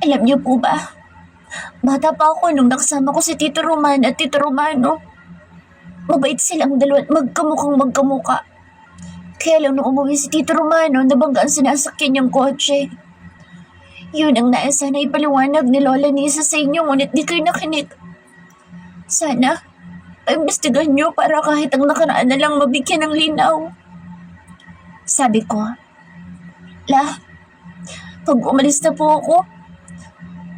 Alam niyo po ba, bata pa ako nung nakasama ko si Tito Roman at Tito Romano. Mabait silang dalawa at magkamukhang magkamuka. Kaya lang nung umuwi si Tito Romano, nabangga ang sinasakyan niyang kotse. Yun ang nais sana ipaliwanag ni Lola Nisa sa inyo, ngunit di kayo nakinig. Sana, paimbestigahan niyo para kahit ang nakaraan na lang mabigyan ng linaw. Sabi ko, La, pag umalis na po ako,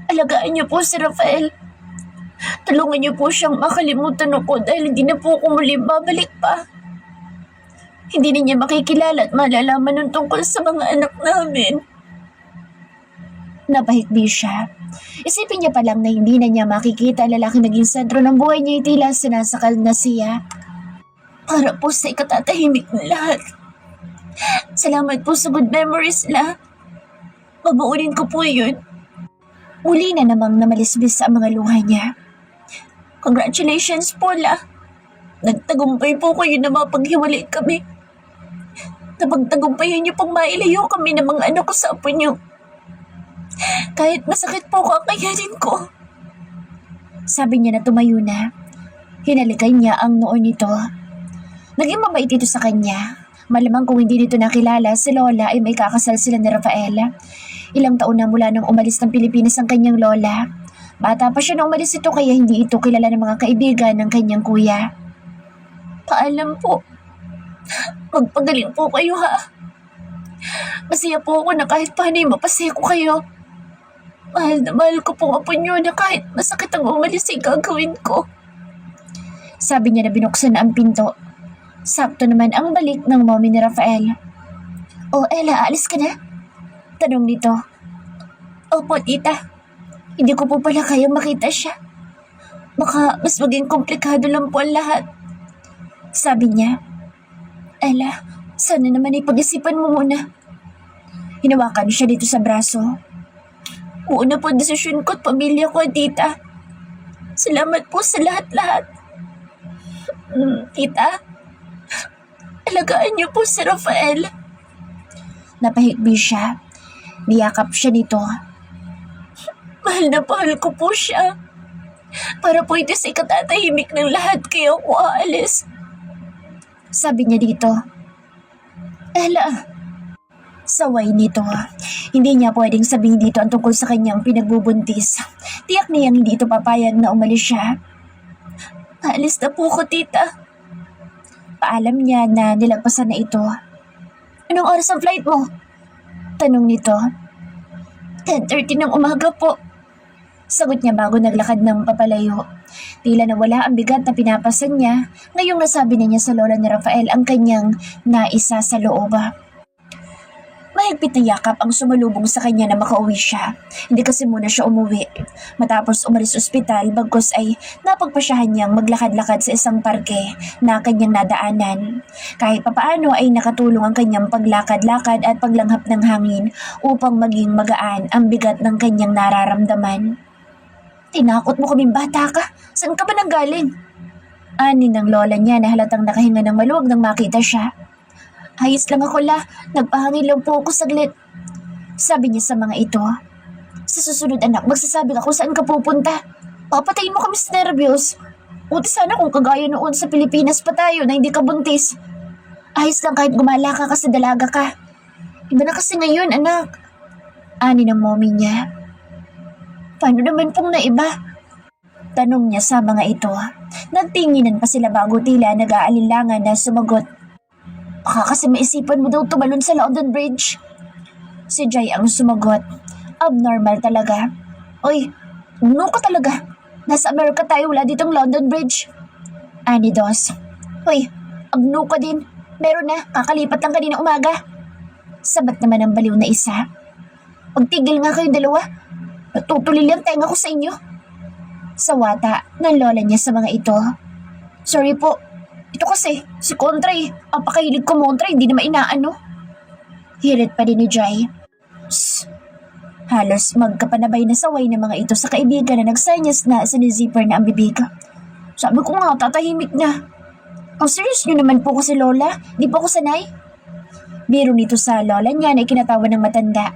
alagaan niyo po si Rafael. Tulungan niyo po siyang makalimutan ako dahil hindi na po ako muli babalik pa. Hindi na niya makikilala at malalaman ng tungkol sa mga anak namin. Napahikbi siya. Isipin niya pa lang na hindi na niya makikita lalaki naging sentro ng buhay niya, tila sinasakal na siya. Para po sa ikatatahimik ng lahat. Salamat po sa good memories, La. Mabuunin ko po yun. Muli na namang namalisbis ang mga luha niya. Congratulations po, La. Nagtagumpay po kayo na mapaghiwalay kami. Napagtagumpayan niyo pong mailayo kami ng mga anak ko sa apo niyo. Kahit masakit po kakayanin ko. Sabi niya na tumayo na. Hinalikan niya ang noo nito. Naging mabait ito sa kanya. Malamang kung hindi nito nakilala, si Lola ay may kakasal sila ni Rafaela. Ilang taon na mula nang umalis ng Pilipinas ang kanyang lola. Bata pa siya nang umalis ito kaya hindi ito kilala ng mga kaibigan ng kanyang kuya. Paalam po. Magpagaling po kayo, ha. Masaya po ako na kahit paano mapasaya ko kayo. Mahal na mahal ko po apo niyo na kahit masakit ang umalis ay gagawin ko. Sabi niya na binuksan na ang pinto. Sakto naman ang balik ng mommy ni Rafael. O Ella, aalis ka na? Tanong nito. Opo, tita. Hindi ko po pala kayang makita siya. Baka mas maging komplikado lang po ang lahat. Sabi niya. Ella, sana naman ipag-isipan mo muna. Hinawakan siya dito sa braso. Una po desisyon ko at pamilya ko, tita. Salamat po sa lahat-lahat. Tita, alagaan niyo po si Rafael. Napahikbi siya. Niyakap siya nito. Mahal na mahal ko po siya. Para po ito sa ikatatahimik ng lahat kaya ako aalis. Sabi niya dito. Ella. Saway nito. Hindi niya pwedeng sabihin dito ang tungkol sa kanyang pinagbubuntis. Tiyak niyang hindi ito papayag na umalis siya. Aalis na po ako, tita. Paalam niya na nilagpasan na ito. Anong oras ang flight mo? Tanong nito. 10:30 ng umaga po. Sagot niya bago naglakad ng papalayo. Tila nawala ang bigat na pinapasan niya ngayong nasabi na niya sa lola ni Rafael ang kanyang naisa sa loob. Mahigpit na yakap ang sumalubong sa kanya na makauwi siya. Hindi kasi muna siya umuwi. Matapos umalis ospital, bagkus ay napagpasyahan niyang maglakad-lakad sa isang parke na kanyang nadaanan. Kahit papaano ay nakatulong ang kanyang paglakad-lakad at paglanghap ng hangin upang maging magaan ang bigat ng kanyang nararamdaman. Tinakot mo kaming bata ka? Saan ka ba nanggaling? Ani ng lola niya na halatang nakahinga ng maluwag nang makita siya. Ayos lang ako, La. Nagpahangin lang po ako saglit. Sabi niya sa mga ito. Sa susunod, anak, magsasabi ka kung saan ka pupunta. Papatayin mo kami sa nervyos. Buti sana kung kagaya noon sa Pilipinas pa tayo na hindi ka buntis. Ayos lang kahit gumala ka kasi dalaga ka. Iba na kasi ngayon, anak. Ani ng mommy niya. Paano naman pong naiba? Tanong niya sa mga ito. Nagtinginan pa sila bago tila nag-aalinlangan na sumagot. Baka kasi maisipan mo daw tumalon sa London Bridge. Si Jai ang sumagot. Abnormal talaga. Oy, ano ka talaga? Nasa Amerika tayo, wala ditong London Bridge. Ani Dos. Oy, agno ka din. Meron na, kakalipat lang kanina umaga. Sabat naman ang baliw na isa. Pagtigil nga kayong dalawa. Natutulil ang tenga ko sa inyo. Sawata ng lola niya sa mga ito. Sorry po. Ito kasi, si Contray. Ang pakahilig ko Montra, hindi na mainaano. Hirit pa din ni Jai. Psst. Halos magkapanabay na saway ng mga ito sa kaibigan na nagsanyas na sinizipper na ang bibig. Sabi ko nga, tatahimik na. Ang serious nyo naman po ko si Lola. Di po ako sanay. Biro nito sa lola niya na ikinatawa ng matanda.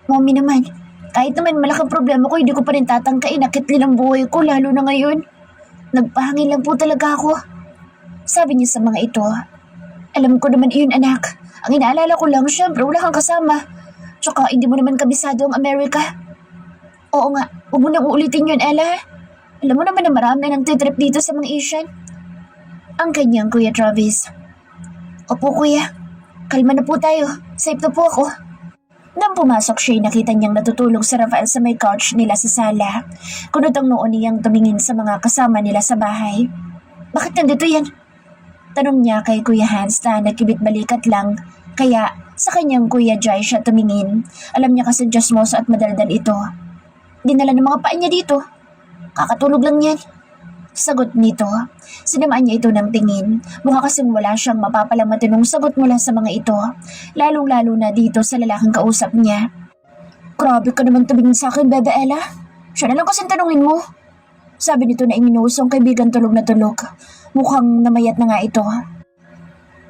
Mommy naman, Kahit naman malaking problema ko, hindi ko pa rin tatangkain na kitlin ang buhay ko, lalo na ngayon. Nagpahangin lang po talaga ako. Sabi niya sa mga ito. Alam ko naman iyon, anak. Ang inaalala ko lang, syempre wala kang kasama. Tsaka hindi mo naman kabisado ang Amerika. Oo nga, huwag mo nang uulitin yun, Ella. Alam mo naman na marami nang titrip dito sa mga Asian. Ang kanyang Kuya Travis. Opo kuya, kalma na po tayo. Safe na po ako. Nang pumasok siya, nakita niyang natutulog si Rafael sa may couch nila sa sala. Kunot ang noon niyang tumingin sa mga kasama nila sa bahay. Bakit nandito yan? Tanong niya kay Kuya Hans na nagkibit balikat lang, kaya sa kanyang Kuya Jai siya tumingin. Alam niya kasi Diyosmoso at madaldal ito. Dinala ng mga paa niya dito. Kakatulog lang yan. Sagot nito. Sinamaan niya ito ng tingin. Mukha kasing wala siyang mapapalang matinong sagot mula sa mga ito. Lalong-lalo na dito sa lalaking kausap niya. Grabe ka naman tumingin sa akin, Bebe Ella. Siya na lang kasing tanungin mo. Sabi nito na iminusong kaibigan tulog na tulog. Mukhang namayat na nga ito.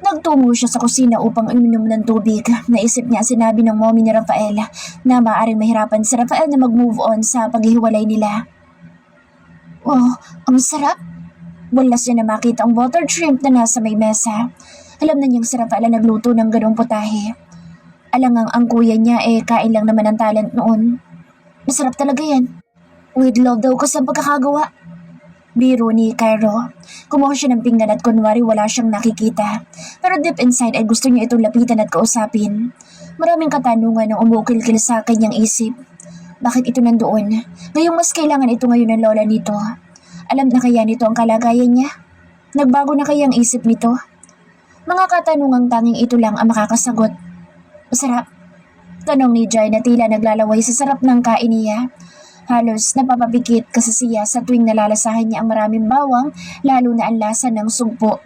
Nagtungo siya sa kusina upang uminom ng tubig. Naisip niya sinabi ng mommy ni Rafael na maaaring mahirapan si Rafael na mag-move on sa paghihiwalay nila. Oh, ang sarap. Walas niya na makita ang buttered shrimp na nasa may mesa. Alam na niyang si Rafael na nagluto ng ganong putahe. Alangang ang kuya niya kain lang naman ang talent noon. Masarap talaga yan. With love daw kasi ang pagkakagawa. Biro ni Cairo. Kumuha siya ng pinggan at kunwari wala siyang nakikita. Pero deep inside ay gusto niya itong lapitan at kausapin. Maraming katanungan ang umukil-kil sa kanyang isip. Bakit ito nandoon? Ngayong mas kailangan ito ngayon ng lola nito. Alam na kaya nito ang kalagayan niya? Nagbago na kaya ang isip nito? Mga katanungang tanging ito lang ang makakasagot. Masarap? Tanong ni Jai na tila naglalaway sa sarap ng kain niya. Halos napapabikit kasi siya sa tuwing nalalasahan niya ang maraming bawang, lalo na ang lasa ng sugpo.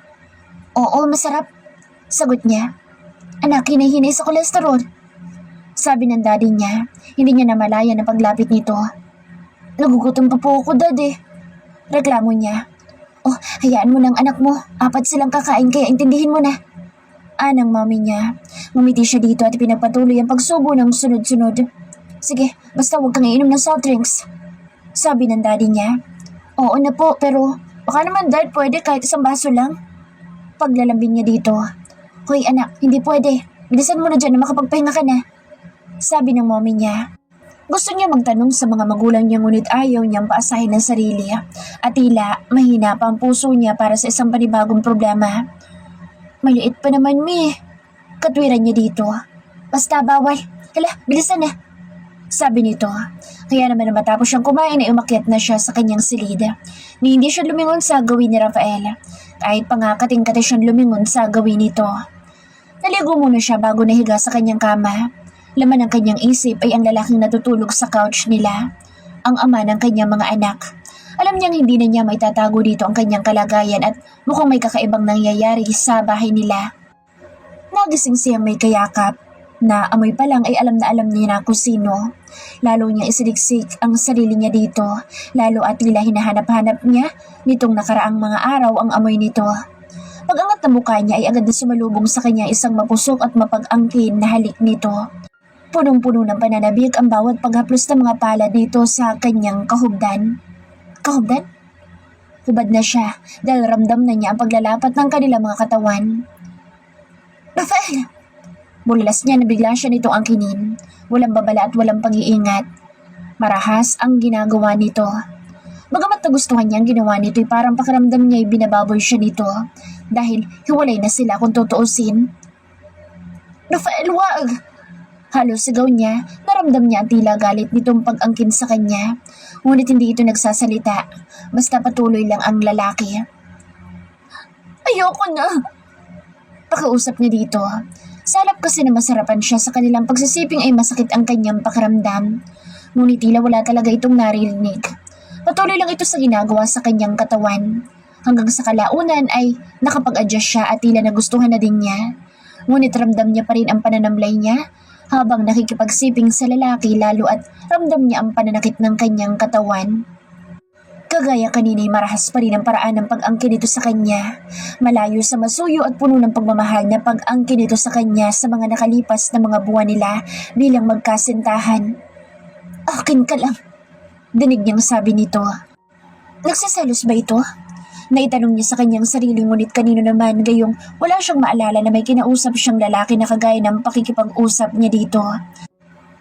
Oo, masarap. Sagot niya. Anak, hinahinay sa kolesterol. Sabi ng daddy niya, hindi niya namalayan ang paglapit nito. Nagugutom pa po ako, daddy. Reklamo niya. Oh, hayaan mo ng anak mo. 4 silang kakain kaya intindihin mo na. Anang mami niya. Ngumiti siya dito at pinagpatuloy ang pagsubo ng sunod-sunod. Sige, basta huwag kang iinom ng soft drinks. Sabi ng daddy niya. Oo na po, pero baka naman dad pwede kahit isang baso lang. Paglalambing niya dito. Hoy anak, hindi pwede. Bilisan mo na dyan na makapagpahinga ka na. Sabi ng mommy niya. Gusto niya magtanong sa mga magulang niya ngunit ayaw niyang paasahin ng sarili at tila mahina pa ang puso niya para sa isang panibagong problema. Maliit pa naman mi. Katwiran niya dito. Basta bawal. Hala, bilisan na. Sabi nito. Kaya naman na matapos siyang kumain ay umakyat na siya sa kanyang silid. Ni hindi siya lumingon sa gawin ni Rafael. Kahit pa nga kating-kati siyang lumingon sa gawin nito. Naligo muna siya bago nahiga sa kanyang kama. Laman ng kanyang isip ay ang lalaking natutulog sa couch nila, ang ama ng kanyang mga anak. Alam niyang hindi na niya may tatago dito ang kanyang kalagayan at mukhang may kakaibang nangyayari sa bahay nila. Nagising siyang may kayakap, na amoy pa lang ay alam niya na kung sino. Lalo niya isiniksik ang sarili niya dito, lalo at tila hinahanap-hanap niya nitong nakaraang mga araw ang amoy nito. Pag-angat na mukha niya ay agad na sumalubong sa kanya isang mapusok at mapag-angkin na halik nito. Punong-puno ng pananabik ang bawat paghaplos ng mga palad dito sa kanyang kahubdan. Kahubdan? Hubad na siya dahil ramdam na niya ang paglalapat ng kanilang mga katawan. Rafael! Bulalas niya na bigla siya nitong angkinin. Walang babala at walang pag-iingat. Marahas ang ginagawa nito. Bagamat nagustuhan niya ang ginawa nito ay parang pakiramdam niya ay binababoy siya nito dahil hiwalay na sila kung tutuusin. Rafael, wag! Halos sigaw niya, naramdam niya ang tila galit nitong pag-angkin sa kanya. Ngunit hindi ito nagsasalita, basta patuloy lang ang lalaki. Ayoko na! Pakiusap niya dito. Salap kasi na masarapan siya sa kanilang pagsisiping ay masakit ang kanyang pakiramdam. Ngunit tila wala talaga itong naririnig. Patuloy lang ito sa ginagawa sa kanyang katawan. Hanggang sa kalaunan ay nakapag-adjust siya at tila nagustuhan na din niya. Ngunit ramdam niya pa rin ang pananamlay niya habang nakikipagsiping sa lalaki lalo at ramdam niya ang pananakit ng kanyang katawan. Kagaya kanina ay marahas pa rin ang paraan ng pag-angkin nito sa kanya. Malayo sa masuyo at puno ng pagmamahal na pag-angkin nito sa kanya sa mga nakalipas na mga buwan nila bilang magkasintahan. Akin ka lang. Dinig niyang sabi nito. Nagsiselos ba ito? Naitanong niya sa kanyang sarili ngunit kanino naman gayong wala siyang maalala na may kinausap siyang lalaki na kagaya ng pakikipag-usap niya dito.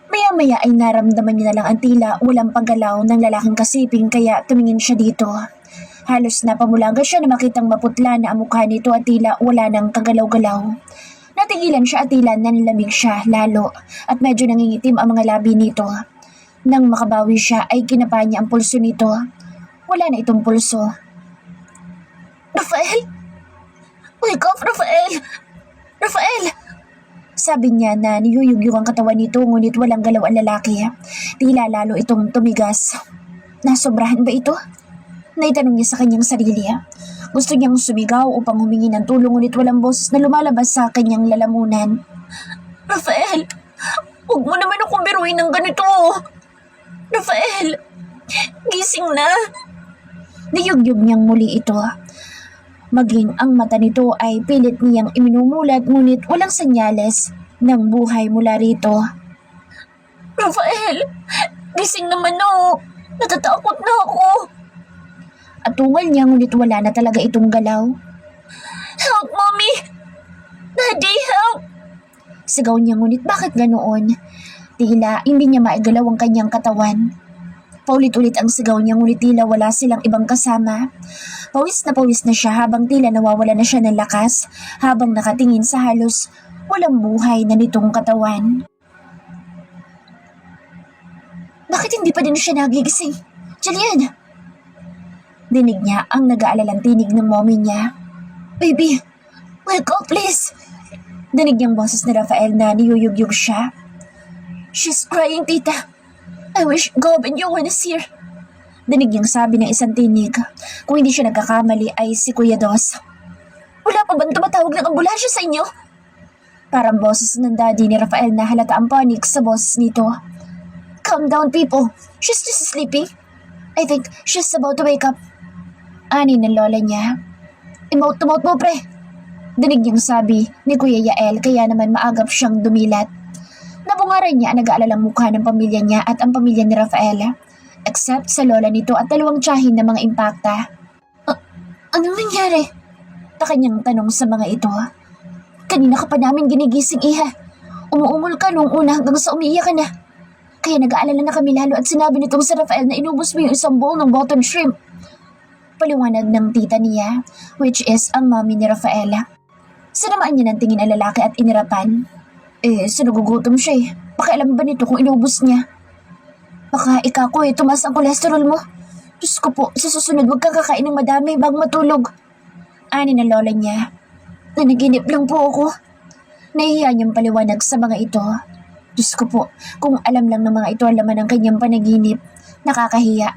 Maya-maya ay naramdaman niya na lang ang tila walang paggalaw ng lalaking kasiping kaya tumingin siya dito. Halos napamulaga siya na makitang maputla na ang mukha nito at tila wala ng kagalaw-galaw. Natigilan siya at tila nanlamig siya lalo at medyo nangingitim ang mga labi nito. Nang makabawi siya ay kinapa niya ang pulso nito. Wala na itong pulso. Rafael! Wake up, Rafael! Rafael! Sabi niya na niyuyugyug ang katawan nito ngunit walang galaw ang lalaki. Tila lalo itong tumigas. Nasobrahan ba ito? Naitanong niya sa kanyang sarili. Gusto niyang sumigaw upang humingi ng tulong ngunit walang boses na lumalabas sa kanyang lalamunan. Rafael! Huwag mo naman akong biruin ng ganito! Rafael! Gising na! Niyugyug niyang muli ito. Maging ang mata nito ay pilit niyang iminumulat ngunit walang senyales ng buhay mula rito. Rafael! Gising naman o! Natatakot na ako! Atungal niya ngunit wala na talaga itong galaw. Help, Mommy! Daddy, help! Sigaw niya ngunit bakit ganoon? Tila hindi niya maigalaw ang kanyang katawan. Paulit-ulit ang sigaw niya ngunit tila wala silang ibang kasama. Pawis na siya habang tila nawawala na siya ng lakas habang nakatingin sa halos walang buhay na nitong katawan. Bakit hindi pa din siya nagigising? Julian! Dinig niya ang nag-aalalang tinig ng mommy niya. Baby, wake up please! Dinig niyang boses ni Rafael na niyuyugyug siya. She's crying, tita. I wish Gob and Johan is here. Dinig niyang sabi ng isang tinig. Kung hindi siya nagkakamali ay si Kuya Dos. Wala pa bang tumatawag ng ambulansya sa inyo? Parang boses ng daddy ni Rafael na halata ang panic sa boses nito. Calm down people. She's just sleeping. I think she's about to wake up. Ani ng lola niya. Emote-emote mo pre. Dinig niyang sabi ni Kuya Yael kaya naman maagap siyang dumilat. Nabungaran niya ang nag-aalalang mukha ng pamilya niya at ang pamilya ni Rafael, except sa lola nito at dalawang tiyahin na mga impakta. Anong nangyari? Ta kanyang tanong sa mga ito. Kanina ka pa namin ginigising, iha. Umuungol ka nung una hanggang sa umiiyak ka na. Kaya nag-aalala na kami lalo at sinabi nitong si Rafael na inubos mo yung isang bowl ng button shrimp. Paliwanag ng tita niya, which is ang mommy ni Rafael. Sinamaan niya ng tingin ang lalaki at inirapan. Sinugugutom siya eh. Pakialam ba nito kung inubos niya? Baka ikaw tumaas ang kolesterol mo. Diyos ko po, sa susunod huwag kang kakain ng madami bago matulog. Ani ng lola niya. Nanaginip lang po ako. Nahihiya niyang paliwanag sa mga ito. Diyos ko po, kung alam lang ng mga ito ang laman ng kanyang panaginip, nakakahiya.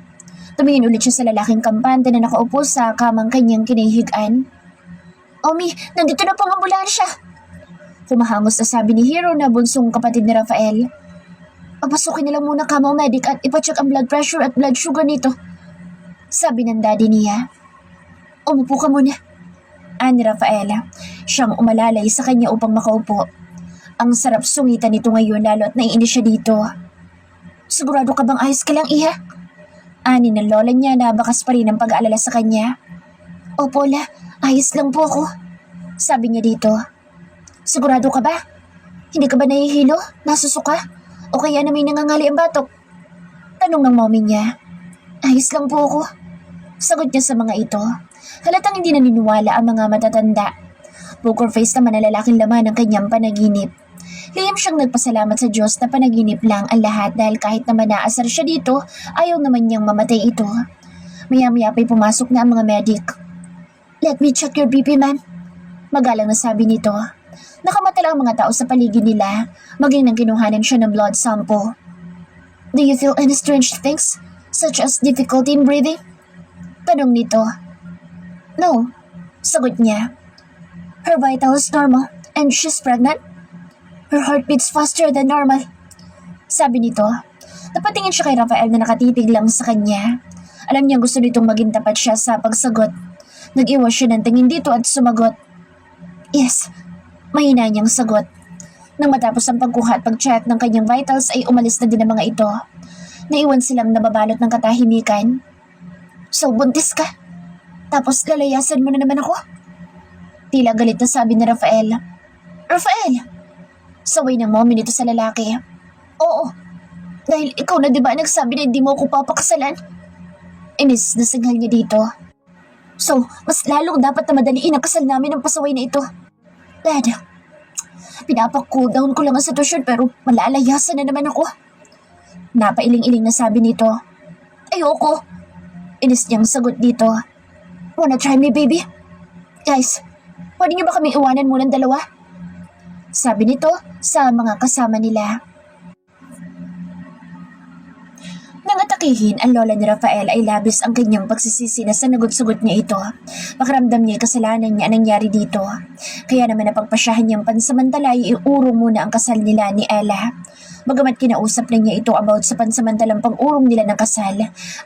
Tumingin ulit siya sa lalaking kampante na nakaupo sa kamang kanyang kinahihigan. Omi, nandito na pong ambulansya. Humahangos na sabi ni Hero na bunsong kapatid ni Rafael. Papasukin nila muna kamang medic at ipacheck ang blood pressure at blood sugar nito. Sabi ng daddy niya. Umupo ka muna. Ani Rafael, siyang umalalay sa kanya upang makaupo. Ang sarap sungitan nito ngayon lalo at naiinis siya dito. Sigurado ka bang ayos ka lang, iha? Ani ng lola niya na bakas pa rin ang pag-aalala sa kanya. Opo, la, ayos lang po ako. Sabi niya dito. Sigurado ka ba? Hindi ka ba nahihilo? Nasusuka? O kaya na may nangangali ang batok? Tanong ng mommy niya. Ayos lang po ako. Sagot niya sa mga ito. Halatang hindi naniniwala ang mga matatanda. Poker face naman ang lalaking laman ng kanyang panaginip. Lihim siyang nagpasalamat sa Diyos na panaginip lang ang lahat dahil kahit naman naasar siya dito, ayaw naman niyang mamatay ito. Maya-maya pa'y pumasok na ang mga medic. Let me check your BP, ma'am. Magalang na sabi nito. Nakamatala ang mga tao sa paligid nila, maging nang kinuhanan siya ng blood sample. Do you feel any strange things, such as difficulty in breathing? Tanong nito. No, sagot niya. Her vitals normal and she's pregnant. Her heart beats faster than normal. Sabi nito. Napatingin siya kay Rafael na nakatitig lang sa kanya. Alam niya gusto nitong maging tapat siya sa pagsagot. Nag-iwas siya ng tingin dito at sumagot. Yes. Mahina niyang sagot. Nang matapos ang pagkuha at pag-check ng kanyang vitals ay umalis na din ang mga ito. Naiwan silang nababalot ng katahimikan. So, buntis ka? Tapos lalayasan mo na naman ako? Tila galit na sabi ni Rafael. Rafael! Saway ng mommy nito sa lalaki. Oo, dahil ikaw na diba nagsabi na hindi mo ako papakasalan? Inis na singhal niya dito. So, mas lalong dapat na madaliin ang kasal namin ng pasaway na ito. Dad, pinapak-cool down ko lang ang sitwasyon pero malalayasan na naman ako. Napailing-iling na sabi nito. Ayoko. Inis niyang sagot dito. Wanna try me, baby? Guys, pwede niyo ba kami iwanan munang dalawa? Sabi nito sa mga kasama nila. Nang atakihin ang lola ni Rafael ay labis ang kanyang pagsisisi na sanagot-sagot niya ito. Pakiramdam niya kasalanan niya ang nangyari dito. Kaya naman napagpasyahan niyang pansamantala ay iurong muna ang kasal nila ni Ella. Bagamat kinausap na niya ito about sa pansamantalang pag-urong nila ng kasal,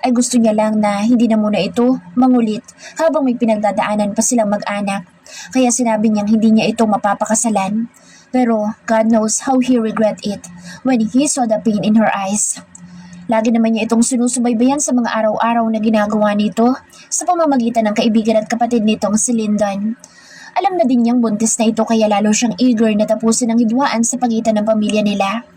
ay gusto niya lang na hindi na muna ito mangulit habang may pinagdadaanan pa silang mag-anak. Kaya sinabi niyang hindi niya ito mapapakasalan. Pero God knows how he regret it when he saw the pain in her eyes. Lagi naman niya itong sinusubaybayan sa mga araw-araw na ginagawa nito sa pamamagitan ng kaibigan at kapatid nitong si Lyndon. Alam na din niyang buntis na ito kaya lalo siyang eager na tapusin ang hidwaan sa pagitan ng pamilya nila.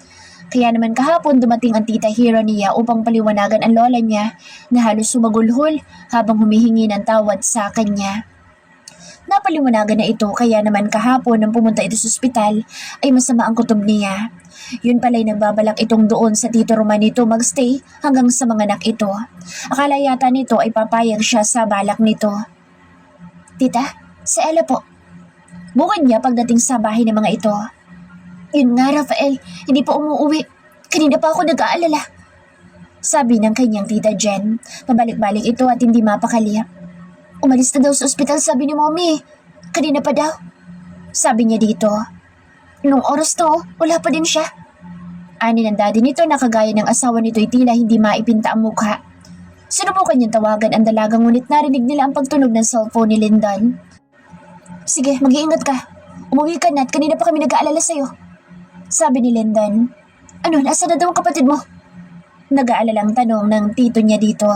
Kaya naman kahapon dumating ang tita Hero niya upang paliwanagan ang lola niya na halos sumagulhol habang humihingi ng tawad sa kanya. Napaliwanagan na ito kaya naman kahapon nang pumunta ito sa ospital ay masama ang kutob niya. Yun pala'y nagbabalak itong doon sa tito Roman nito magstay hanggang sa mga anak ito. Akala yata nito ay papayag siya sa balak nito. Tita, si Ella po. Bukod niya pagdating sa bahay ng mga ito. Yun nga Rafael, hindi pa umuwi. Kanina pa ako nag-aalala. Sabi ng kanyang tita Jen. Pabalik-balik ito at hindi mapakali. Umalis na daw sa ospital sabi ni mommy. Kanina pa daw. Sabi niya dito. Nung oras to, wala pa din siya. Ani ng daddy nito na kagaya ng asawa nito'y tila hindi maipinta ang mukha. Sinubukan niyang tawagan ang dalagang ngunit narinig nila ang pagtunog ng cellphone ni Lyndon. Sige, mag-iingat ka. Umuwi ka na at kanina pa kami nag-aalala sa'yo. Sabi ni Lyndon. Ano, nasa na daw ang kapatid mo? Nag-aalalang tanong ng tito niya dito.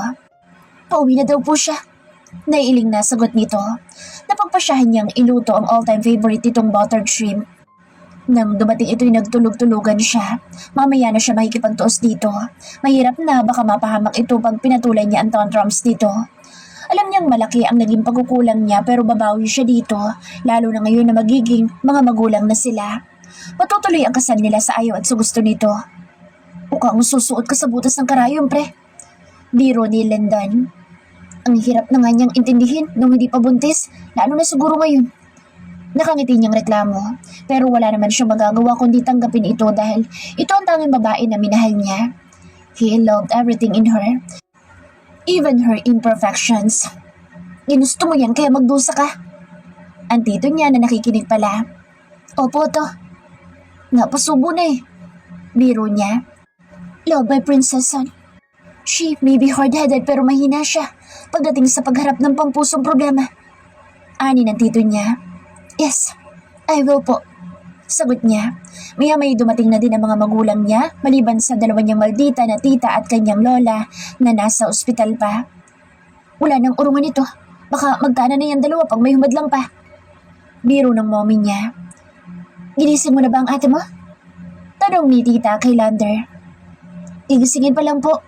Pauwi na daw po siya. Naiiling na sagot nito. Napagpasyahan niyang iluto ang all-time favorite nitong buttered shrimp. Nang dumating ito'y nagtulog-tulugan siya. Mamaya na siya makikipagtuos dito. Mahirap na baka mapahamak ito pag pinatulan niya ang tantrums nito. Alam niyang malaki ang naging pagkukulang niya pero babawi siya dito, lalo na ngayon na magiging mga magulang na sila. Matutuloy ang kasal nila sa ayaw at sa gusto nito. Mukhang susuot ka sa butas ng karayom, pre. Biro ni Lyndon. Ang hirap na nga niyang intindihin nung hindi pa buntis, lalo na siguro ngayon. Nakangiti niyang reklamo, pero wala naman siyang magagawa kundi tanggapin ito dahil ito ang tanging babae na minahal niya. He loved everything in her, even her imperfections. Ginusto mo yan kaya magdusa ka. Ang tito niya na nakikinig pala. Opo to. Napasubo na eh. Biro niya. Love my princess son. She may be hard-headed pero mahina siya pagdating sa pagharap ng pampusong problema. Ani ng tito niya. Yes, I will po. Sagot niya. Maya-may dumating na din ang mga magulang niya maliban sa dalawa niyang maldita na tita at kanyang lola na nasa ospital pa. Wala nang urungan ito. Baka magkana na yung dalawa pag may humadlang pa. Biro ng mommy niya. Ginising mo na ba ang ate mo? Tanong ni tita kay Lander. Gigisingin pa lang po.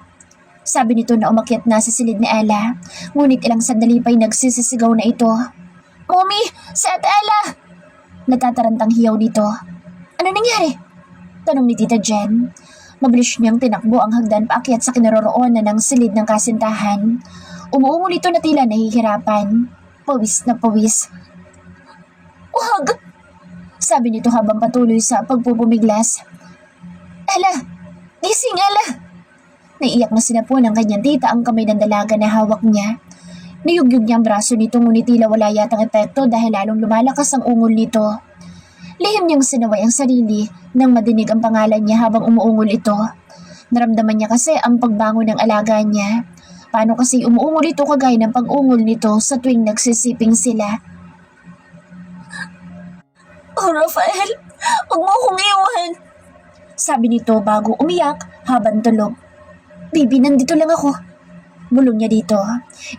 Sabi nito na umakyat na sa silid ni Ella. Ngunit ilang sandali pa'y nagsisisigaw na ito. Mommy! Si Ate Ella! Natatarantang hiyaw dito. Ano nangyari? Tanong ni Tita Jen. Mabilis niyang tinakbo ang hagdan paakyat sa kinaroroonan ng silid ng kasintahan. Umuungol ito na tila nahihirapan. Pawis na pawis. Wag! Sabi nito habang patuloy sa pagpupumiglas. Ella! Gising, Ella! Naiiyak na sinapuan ng kanyang tita ang kamay ng dalaga na hawak niya. Niyugyug niya ang braso nito ngunit tila wala yatang epekto dahil lalong lumalakas ang ungol nito. Lihim niyang sinaway ang sarili nang madinig ang pangalan niya habang umuungol ito. Naramdaman niya kasi ang pagbangon ng alaga niya. Paano kasi umuungol ito kagaya ng pag-ungol nito sa tuwing nagsisiping sila? Oh, Rafael! Huwag mo akong iwan! Sabi nito bago umiyak habang tulog. Baby, nandito lang ako. Bulong niya dito.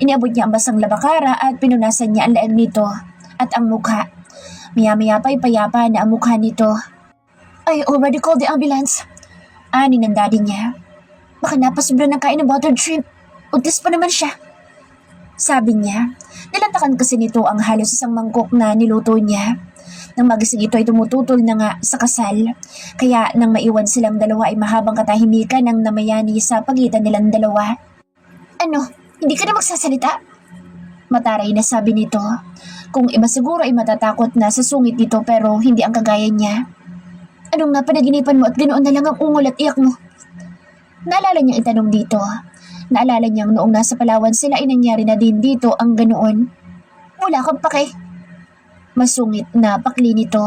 Iniabot niya ang basang labakara at pinunasan niya ang leeg nito at ang mukha. Maya-maya pa'y payapa na ang mukha nito. I already called the ambulance. Ani ng daddy niya. Baka napasobra ng kain ng buttered shrimp. Utis pa naman siya. Sabi niya. Nilantakan kasi nito ang halos isang mangkok na niluto niya. Nang magising ito ay tumututol na nga sa kasal. Kaya nang maiwan silang dalawa ay mahabang katahimikan ang namayani sa pagitan nilang dalawa. Ano? Hindi ka na magsasalita? Mataray na sabi nito. Kung iba siguro ay matatakot na sa sungit nito pero hindi ang kagaya niya. Anong nga panaginipan mo at ganoon na lang ang ungol at iyak mo? Naalala niyang itanong dito. Naalala niyang noong nasa Palawan sila ay nangyari na din dito ang ganoon. Wala kang pake. Masungit na pakli nito.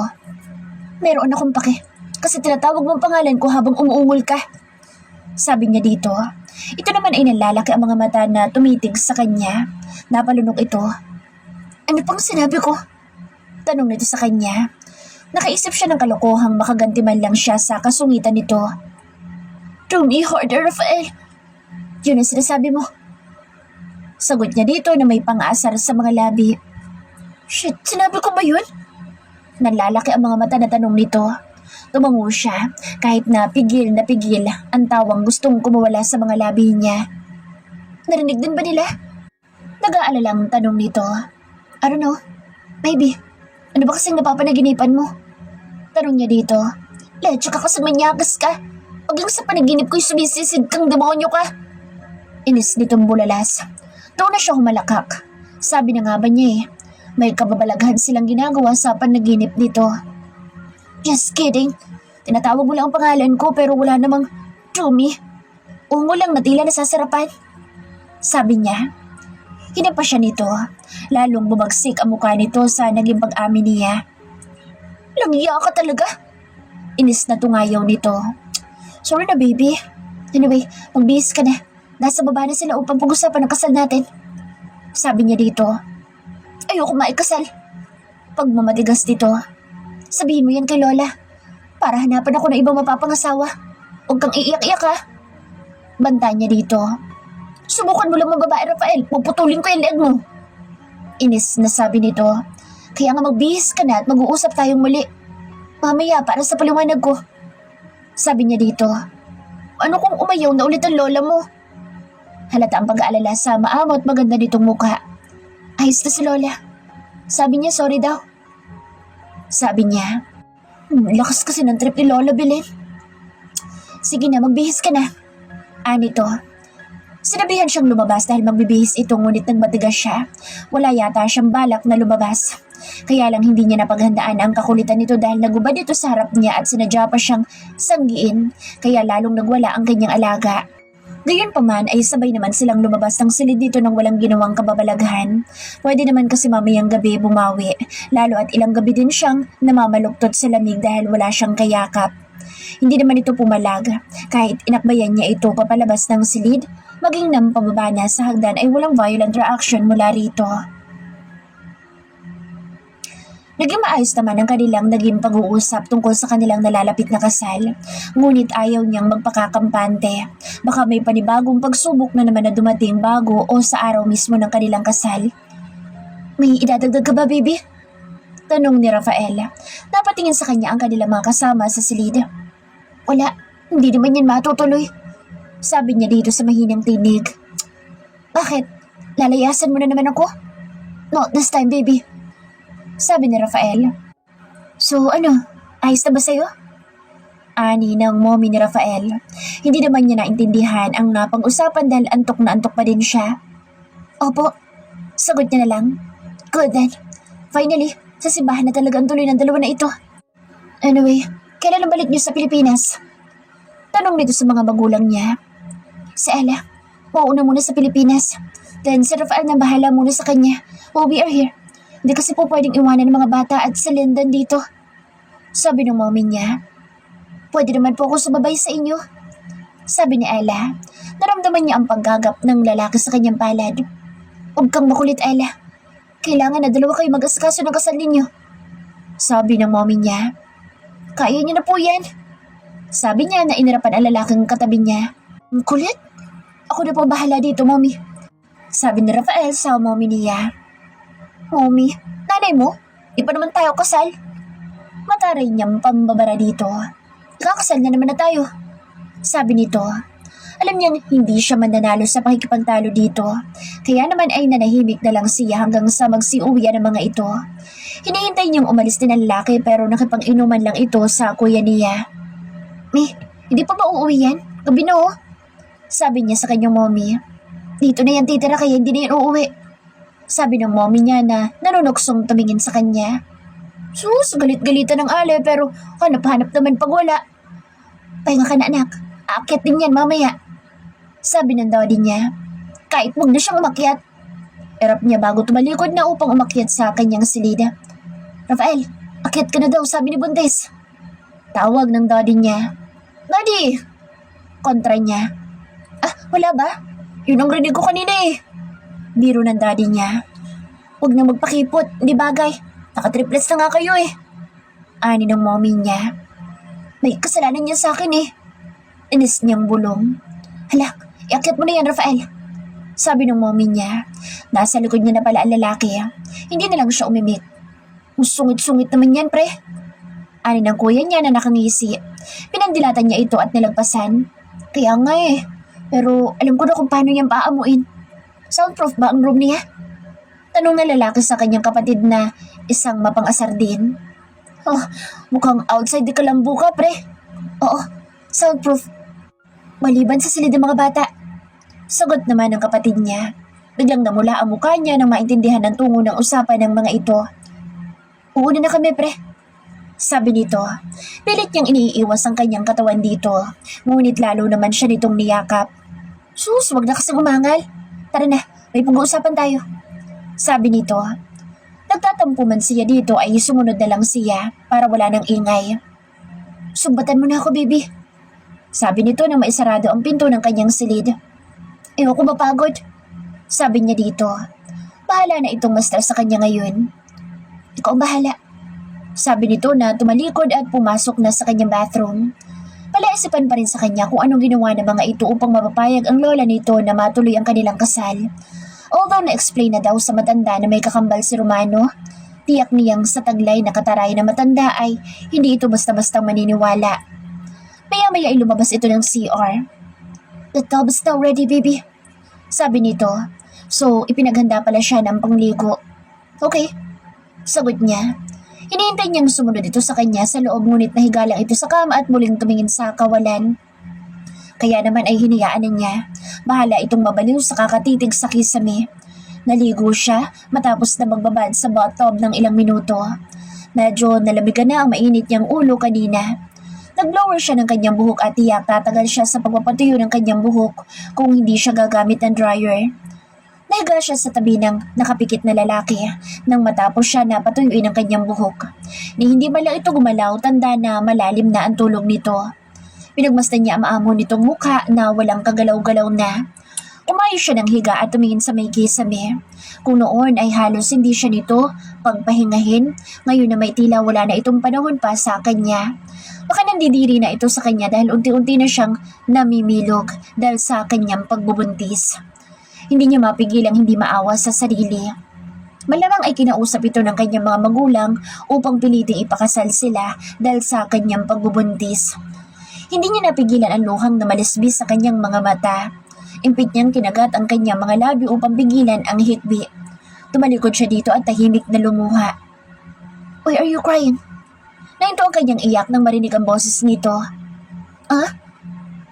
Meron akong pake. Kasi tinatawag mong pangalan ko habang umuungol ka. Sabi niya dito. Ito naman ay nalalaki ang mga mata na tumitig sa kanya. Napalunok ito. Ano pang sinabi ko? Tanong nito sa kanya. Nakaisip siya ng kalokohang makaganti man lang siya sa kasungitan nito. Do me harder, Rafael. Yun ang sinasabi mo. Sagot niya dito na may pang-asar sa mga labi. Shit, sinabi ko ba yun? Nalalaki ang mga mata na tanong nito. Tumango siya kahit na pigil ang tawang gustong kumawala sa mga labi niya. Narinig din ba nila? Nag-aalalang tanong nito. I don't know. Maybe. Ano ba kasing napapanaginipan mo? Tanong niya dito. Leche ka kasi manyagas ka. Huwag lang sa panaginip ko'y sumisisid kang demonyo ka. Inis nitong bulalas. Doon na siya humalakak. Sabi na nga ba niya may kababalaghan silang ginagawa sa panaginip nito. Just kidding. Tinatawag mo lang ang pangalan ko pero wala namang Jumi. Ungo lang na tila nasasarapan. Sabi niya. Hinapa siya nito. Lalong bumagsik ang mukha nito sa naging pag-amin niya. Langya ka talaga. Inis na tungayaw nito. Sorry na baby. Anyway, magbihis ka na. Nasa baba na sila upang pag-usapan ang kasal natin. Sabi niya dito. Ayoko maikasal. Pagmamatigas dito. Sabihin mo yan kay Lola. Para hanapan ako ng ibang mapapangasawa. Huwag kang iiyak-iyak ha. Banta niya dito. Subukan mo lang mga babae, Rafael. Puputulin ko yung leeg mo. Inis na sabi nito. Kaya nga magbihis ka na at mag-uusap tayong muli. Mamaya para sa paliwanag ko. Sabi niya dito. Ano kung umayaw na ulit ang lola mo? Halata ang pag-aalala sa maamo at maganda nitong mukha. Ayos na si Lola. Sabi niya sorry daw. Sabi niya. Lakas kasi ng trip ni Lola Belen. Sige na, magbihis ka na. Anito. Sinabihan siyang lumabas dahil magbibihis ito ngunit nang matigas siya. Wala yata siyang balak na lumabas. Kaya lang hindi niya napaghandaan ang kakulitan nito dahil nagubad ito sa harap niya at sinadya pa siyang sanggiin. Kaya lalong nagwala ang kanyang alaga. Gayunpaman ay sabay naman silang lumabas ng silid dito nang walang ginawang kababalaghan. Pwede naman kasi mamayang gabi bumawi, lalo at ilang gabi din siyang namamaluktot sa lamig dahil wala siyang kayakap. Hindi naman ito pumalag, kahit inakbayan niya ito papalabas ng silid, maging nang pababa na sa hagdan ay walang violent reaction mula rito. Naging maayos naman ang kanilang naging pag-uusap tungkol sa kanilang nalalapit na kasal. Ngunit ayaw niyang magpakakampante. Baka may panibagong pagsubok na naman na dumating bago o sa araw mismo ng kanilang kasal. May idadagdag ka ba, baby? Tanong ni Rafael. Napatingin sa kanya ang kanilang mga kasama sa silid. Wala, hindi naman yan matutuloy. Sabi niya dito sa mahinang tinig. Bakit? Lalayasan mo na naman ako? Not this time, baby. Sabi ni Rafael. So ano, ayos na ba sa'yo? Ani ng mommy ni Rafael. Hindi naman niya naintindihan ang napag-usapan dahil antok na antok pa din siya. Opo, sagot niya na lang. Good then. Finally, sa simbahan na talaga ang tuloy ng dalawa na ito. Anyway, kailan ang balik niyo sa Pilipinas? Tanong nito sa mga magulang niya. Si Ella, mauuna muna sa Pilipinas. Then si Rafael na bahala muna sa kanya while we are here. Hindi kasi po pwedeng iwanan ng mga bata at si Lindan dito. Sabi ng mommy niya. Pwede naman po ako sumabay sa inyo. Sabi ni Ella. Naramdaman niya ang paggagap ng lalaki sa kanyang palad. Huwag kang makulit, Ella. Kailangan na dalawa kayo mag-asikaso ng kasal ninyo. Sabi ng mommy niya. Kaya niyo na po yan. Sabi niya na inirapan ang lalaking katabi niya. Kulit? Ako na po bahala dito, Mommy. Sabi ni Rafael sa mommy niya. Mommy, nanay mo? Di pa naman tayo kasal. Mataray niyang pambabara dito. Kakasal na naman na tayo. Sabi nito. Alam niyang hindi siya mananalo sa pakikipagtalo dito. Kaya naman ay nanahimik na lang siya hanggang sa magsiuwian ng mga ito. Hinihintay niyang umalis din ang lalaki pero nakipag-inuman lang ito sa kuya niya. Hindi pa ba uuwi yan? Gabi na oh. Sabi niya sa kanyang mommy. Dito na yan titira kaya hindi na yan uuwi. Sabi ng mommy niya na nanunuksong tumingin sa kanya. Sus, galit-galitan ng ale pero hanap-hanap naman pag wala. Pahinga ka na anak, aakyat din yan mamaya. Sabi ng daddy niya. Kahit wag na siyang umakyat. Erap niya bago tumalikod na upang umakyat sa kanyang silida. Rafael, akyat ka na daw sabi ni Bundes. Tawag ng daddy niya. Daddy! Kontra niya. Wala ba? Yun ang rinig ko kanina eh. Biro ng daddy niya. Huwag na magpakipot, hindi bagay. Nakatriplets na nga kayo eh. Ani ng mommy niya. May kasalanan niya sa akin eh. Inis niyang bulong. Hala, iakyat mo na yan Rafael. Sabi ng mommy niya. Nasa likod niya na pala ang lalaki. Hindi na lang siya umimik. Sungit-sungit naman yan pre. Ani ng kuya niya na nakangisi. Pinandilatan niya ito at nilagpasan. Kaya nga eh. Pero alam ko na kung paano niyang paamuin. Soundproof ba ang room niya? Tanong na lalaki sa kanyang kapatid na isang mapang-asar din. Mukhang outside di kalambu ka, pre. Oo, soundproof. Maliban sa silid ng mga bata. Sagot naman ng kapatid niya. Biglang namula ang mukha niya nang maintindihan ng tungo ng usapan ng mga ito. Uuna na kami, pre. Sabi nito, pilit niyang iniiwas ang kanyang katawan dito. Ngunit lalo naman siya nitong niyakap. Sus, wag na kasing umangal. Tara na, may pag-uusapan tayo. Sabi nito. Nagtatampo man siya dito ay sumunod na lang siya para wala nang ingay. Sumbatan mo na ako, baby. Sabi nito nang maisarado ang pinto ng kanyang silid. Ewan ko mapagod. Sabi niya dito. Bahala na itong ma-stress sa kanya ngayon. Ikaw ang bahala. Sabi nito na tumalikod at pumasok na sa kanyang bathroom. Palaisipan pa rin sa kanya kung anong ginawa ng mga ito upang mapapayag ang lola nito na matuloy ang kanilang kasal. Although na-explain na daw sa matanda na may kakambal si Romano, tiyak niyang sa taglay na kataray na matanda ay hindi ito basta-bastang maniniwala. Maya-maya ay lumabas ito ng CR. The tub is now ready, baby. Sabi nito. So, ipinaghanda pala siya ng pangligo. Okay. Sagot niya. Hinihintay niyang sumunod ito sa kanya sa loob ngunit nahigalang ito sa kama at muling tumingin sa kawalan. Kaya naman ay hinayaan na niya. Bahala itong mabaliw sa kakatitig sa kisame. Naligo siya matapos na magbabad sa bathtub ng ilang minuto. Medyo nalamigan na ang mainit niyang ulo kanina. Nag-blower siya ng kanyang buhok at tiyak tatagal siya sa pagpapatuyo ng kanyang buhok kung hindi siya gagamit ng dryer. Nahiga siya sa tabi ng nakapikit na lalaki nang matapos siya na patuyuin ang kanyang buhok. Ni hindi man lang ito gumalaw, tanda na malalim na ang tulog nito. Pinagmasdan niya ang maamo nitong mukha na walang kagalaw-galaw na. Umayos siya ng higa at tumingin sa may kisame. Kung noon ay halos hindi siya nito pagpahingahin, ngayon na may tila wala na itong panahon pa sa kanya. Baka nandidiri na ito sa kanya dahil unti-unti na siyang namimilog dahil sa kanyang pagbubuntis. Hindi niya mapigilang hindi maawa sa sarili. Malamang ay kinausap ito ng kanyang mga magulang upang piliting ipakasal sila dahil sa kanyang pagbubuntis. Hindi niya napigilan ang luhang na malisbis sa kanyang mga mata. Impit niyang kinagat ang kanyang mga labi upang pigilan ang hikbi. Tumalikod siya dito at tahimik na lumuha. Why are you crying? Nahinto ang kanyang iyak nang marinig ang boses nito.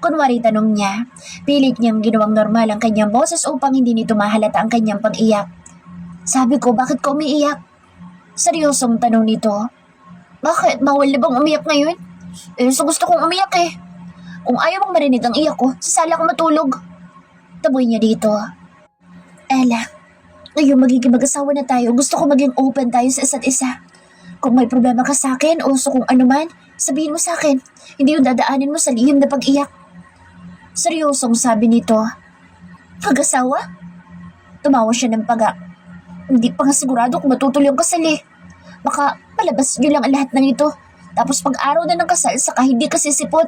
Kunwari tanong niya. Pilit niyang ginawang normal ang kanyang boses upang hindi nito mahalata ang kanyang pag-iyak. Sabi ko, bakit ka umiiyak? Seryosong tanong nito. Bakit? Bawal na bang umiyak ngayon? So gusto kong umiyak eh. Kung ayaw mong marinig ang iyak ko, sasala ko matulog. Taboy niya dito. Ella, ngayon magiging mag-asawa na tayo. Gusto ko maging open tayo sa isa't isa. Kung may problema ka sa akin o kung ano man, sabihin mo sa akin. Hindi yung dadaanin mo sa lihim na pag-iyak. Seryosong sabi nito. Pag-asawa? Tumawa siya ng paga. Hindi pa nga sigurado kung matutuloy ang kasal eh. Baka palabas niyo lang ang lahat ng ito. Tapos pag-araw na ng kasal saka hindi ka sisipot.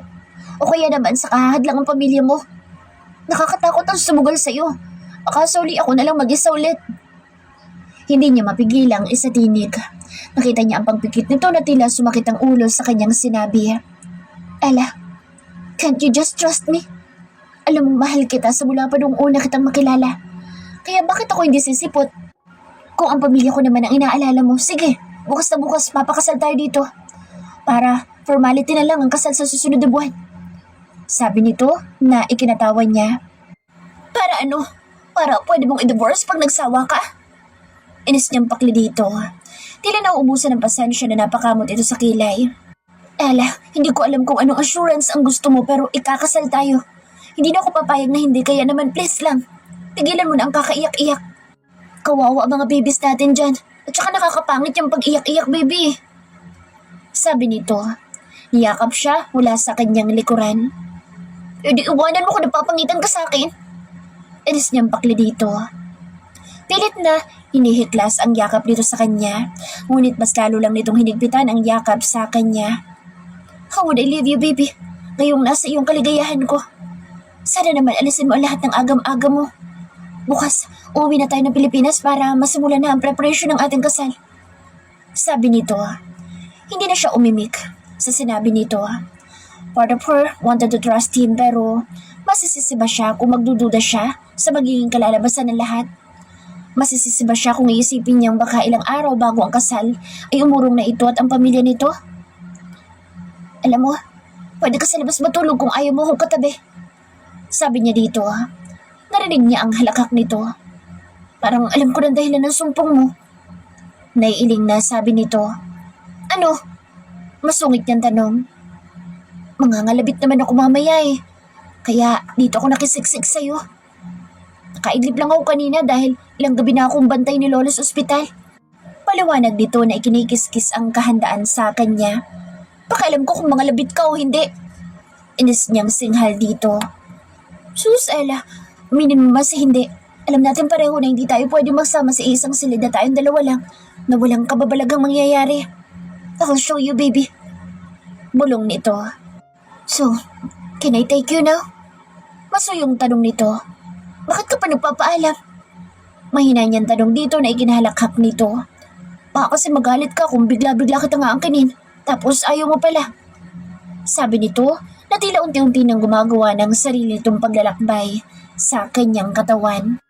O kaya naman saka hahad lang ang pamilya mo. Nakakatakot ang sumugal sa'yo. Akasuli ako na lang mag-isa ulit. Hindi niya mapigilang isatinig. Nakita niya ang pagpikit nito na tila sumakit ang ulo sa kanyang sinabi. Ella, can't you just trust me? Alam mong mahal kita sa mula pa nung una kitang makilala. Kaya bakit ako hindi sisipot? Kung ang pamilya ko naman ang inaalala mo, sige, bukas na bukas papakasal tayo dito. Para formality na lang ang kasal sa susunod na buwan. Sabi nito na ikinatawan niya. Para ano? Para pwede mong i-divorce pag nagsawa ka? Inis niyang pakli dito. Tila nauubusan ng pasensya na napakamot ito sa kilay. Ella, hindi ko alam kung anong assurance ang gusto mo pero ikakasal tayo. Hindi na ako papayag na hindi, kaya naman please lang. Tigilan mo na ang kakaiyak-iyak. Kawawa ang mga babies natin dyan. At saka nakakapangit yung pag-iyak-iyak, baby. Sabi nito. Niyakap siya mula sa kanyang likuran. E di iwanan mo kung napapangitan ka sa akin. Inis niyang pakli dito. Pilit na hinihiklas ang yakap dito sa kanya. Ngunit mas lalo lang nitong hinigpitan ang yakap sa kanya. How would I leave you, baby? Ngayong nasa iyong kaligayahan ko. Sana naman alisin mo ang lahat ng agam-agam mo. Bukas, uuwi na tayo ng Pilipinas para masimulan na ang preparation ng ating kasal. Sabi nito. Hindi na siya umimik sa sinabi nito. Part of her wanted to trust him pero masisisi ba siya kung magdududa siya sa magiging kalalabasan ng lahat? Masisisi ba siya kung iisipin niyang baka ilang araw bago ang kasal ay umurong na ito at ang pamilya nito? Alam mo, pwede ka sa labas matulog kung ayaw mo akong katabi. Sabi niya dito. Narinig niya ang halakak nito. Parang alam ko ng dahilan ng sumpong mo. Naiiling na sabi nito. Ano? Masungit niyang tanong. Mangangalabit naman ako mamaya eh. Kaya dito ako nakisiksik sa'yo. Nakaidlip lang ako kanina dahil ilang gabi na akong bantay ni Lolo sa ospital. Paliwanag dito na ikinikiskis ang kahandaan sa kanya. Pakialam ko kung mangalabit ka o hindi. Inis niyang singhal dito. Sus, Ella, aminin mo ba si hindi? Alam natin pareho na hindi tayo pwede magsama sa isang silid na tayong dalawa lang na walang kababalagang mangyayari. I'll show you, baby. Bulong nito. So, can I take you now? Masuyong tanong nito. Bakit ka pa nagpapaalam? Mahina niyang tanong dito na ikinahalakhak nito. Baka kasi magalit ka kung bigla-bigla kita nga angkinin. Tapos ayaw mo pala. Sabi nito na tila unti-unti nang gumagawa ng sarili nitong paglalakbay sa kanyang katawan.